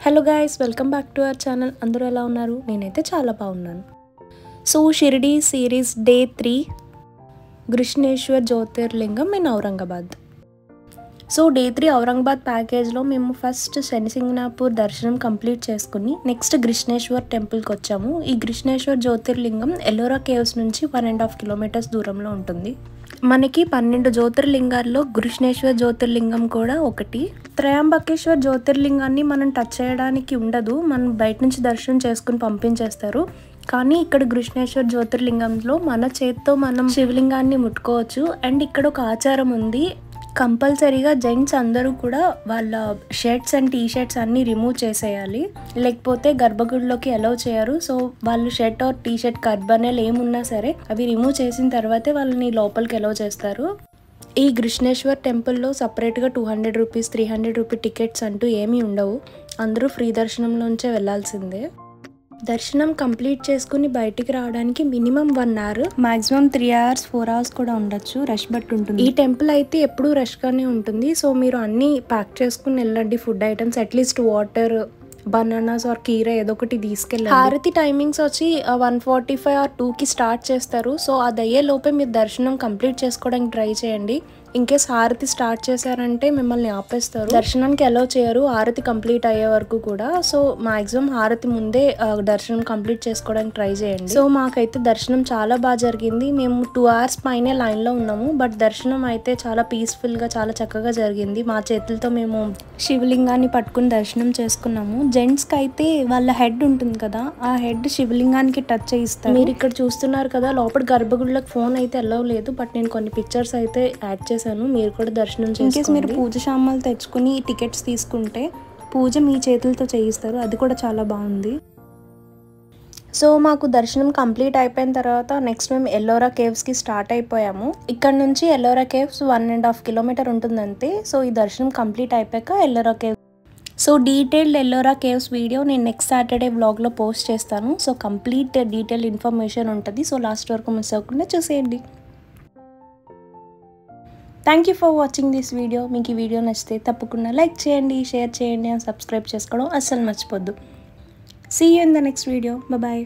Hello guys, welcome back to our channel. అందరూ ఎలా ఉన్నారు? నేనైతే చాలా బాగున్నాను. So Shirdi series day 3 Grishneshwar Jyotirlingam in Aurangabad. So day 3 Aurangabad ప్యాకేజ్లో మేము ఫస్ట్ శనిసింగనాపూర్ దర్శనం కంప్లీట్ చేసుకుని నెక్స్ట్ గృష్ణేశ్వర్ టెంపుల్కి వచ్చాము. ఈ గృష్ణేశ్వర్ జ్యోతిర్లింగం ఎల్లోరా కేవ్స్ నుంచి 1.5 కిలోమీటర్స్ దూరంలో ఉంటుంది. మనకి 12 జ్యోతిర్లింగాల్లో గృష్ణేశ్వర్ జ్యోతిర్లింగం కూడా ఒకటి. త్రయంబకేశ్వర్ జ్యోతిర్లింగాన్ని మనం టచ్ చేయడానికి ఉండదు, మనం బయట నుంచి దర్శనం చేసుకుని పంపించేస్తారు. కానీ ఇక్కడ గృష్ణేశ్వర్ జ్యోతిర్లింగంలో మన చేత్తో మనం శివలింగాన్ని ముట్టుకోవచ్చు. అండ్ ఇక్కడ ఒక ఆచారం ఉంది, కంపల్సరీగా జెంట్స్ అందరూ కూడా వాళ్ళ షర్ట్స్ అండ్ టీ షర్ట్స్ అన్నీ రిమూవ్ చేసేయాలి, లేకపోతే గర్భగుడిలోకి అలౌ చేయరు. సో వాళ్ళు షర్ట్ ఆర్ టీ షర్ట్ కర్బనెల్ ఏమున్నా సరే అవి రిమూవ్ చేసిన తర్వాతే వాళ్ళని లోపలికి అలౌ చేస్తారు. ఈ గృష్ణేశ్వర్ టెంపుల్లో సపరేట్గా 200 రూపీస్ 300 రూపీ టికెట్స్ అంటూ ఏమీ ఉండవు, అందరూ ఫ్రీ దర్శనంలోంచే వెళ్ళాల్సిందే. దర్శనం కంప్లీట్ చేసుకుని బయటికి రావడానికి minimum 1 hour, maximum 3 hours 4 hours కూడా ఉండొచ్చు, రష్ బట్టి ఉంటుంది. ఈ టెంపుల్ అయితే ఎప్పుడూ రష్గానే ఉంటుంది. సో మీరు అన్నీ ప్యాక్ చేసుకుని వెళ్ళండి, food items, at least water, bananas or కీరా ఏదో ఒకటి తీసుకెళ్ళండి. హారతి టైమింగ్స్ వచ్చి 1:45 ఆర్ 2కి స్టార్ట్ చేస్తారు. సో అది అయ్యే లోపే మీరు దర్శనం కంప్లీట్ చేసుకోవడానికి ట్రై చేయండి. ఇన్కేస్ హారతి స్టార్ట్ చేశారంటే మిమ్మల్ని ఆపేస్తారు, దర్శనానికి అలౌ చేయరు హారతి కంప్లీట్ అయ్యే వరకు కూడా. సో మాక్సిమం హారతి ముందే దర్శనం కంప్లీట్ చేసుకోవడానికి ట్రై చేయండి. సో మాకైతే దర్శనం చాలా బాగా జరిగింది. మేము 2 అవర్స్ పైనే లైన్లో ఉన్నాము, బట్ దర్శనం అయితే చాలా పీస్ఫుల్గా చాలా చక్కగా జరిగింది. మా చేతులతో మేము శివలింగాన్ని పట్టుకుని దర్శనం చేసుకున్నాము. జెంట్స్కి అయితే వాళ్ళ హెడ్ ఉంటుంది కదా, ఆ హెడ్ శివలింగానికి టచ్ చేయిస్తారు. మీరు ఇక్కడ చూస్తున్నారు కదా, లోపల గర్భగుడిలోకి ఫోన్ అయితే అలౌ లేదు, బట్ నేను కొన్ని పిక్చర్స్ అయితే యాడ్ చేశాను, మీరు కూడా దర్శనం చేసుకోండి. ఇన్కేస్ మీరు పూజ సామాన్లు తెచ్చుకుని టికెట్స్ తీసుకుంటే పూజ మీ చేతులతో చేయిస్తారు, అది కూడా చాలా బాగుంది. సో మాకు దర్శనం కంప్లీట్ అయిపోయిన తర్వాత నెక్స్ట్ మేము ఎల్లోరా కేవ్స్కి స్టార్ట్ అయిపోయాము. ఇక్కడ నుంచి ఎల్లోరా కేవ్స్ 1.5 కిలోమీటర్ ఉంటుంది అంతే. సో ఈ దర్శనం కంప్లీట్ అయిపోయాక Ellora caves, so detailed Ellora caves video నేను నెక్స్ట్ సాటర్డే వ్లాగ్లో పోస్ట్ చేస్తాను. సో కంప్లీట్ డీటెయిల్ ఇన్ఫర్మేషన్ ఉంటుంది. సో లాస్ట్ వరకు మిస్ అవ్వకుండా చూసేయండి. Thank you for watching this video. మీకు ఈ వీడియో నచ్చితే తప్పకుండా లైక్ చేయండి, షేర్ చేయండి అండ్ సబ్స్క్రైబ్ చేసుకోవడం అస్సలు మర్చిపోద్దు. See you in the next video. Bye.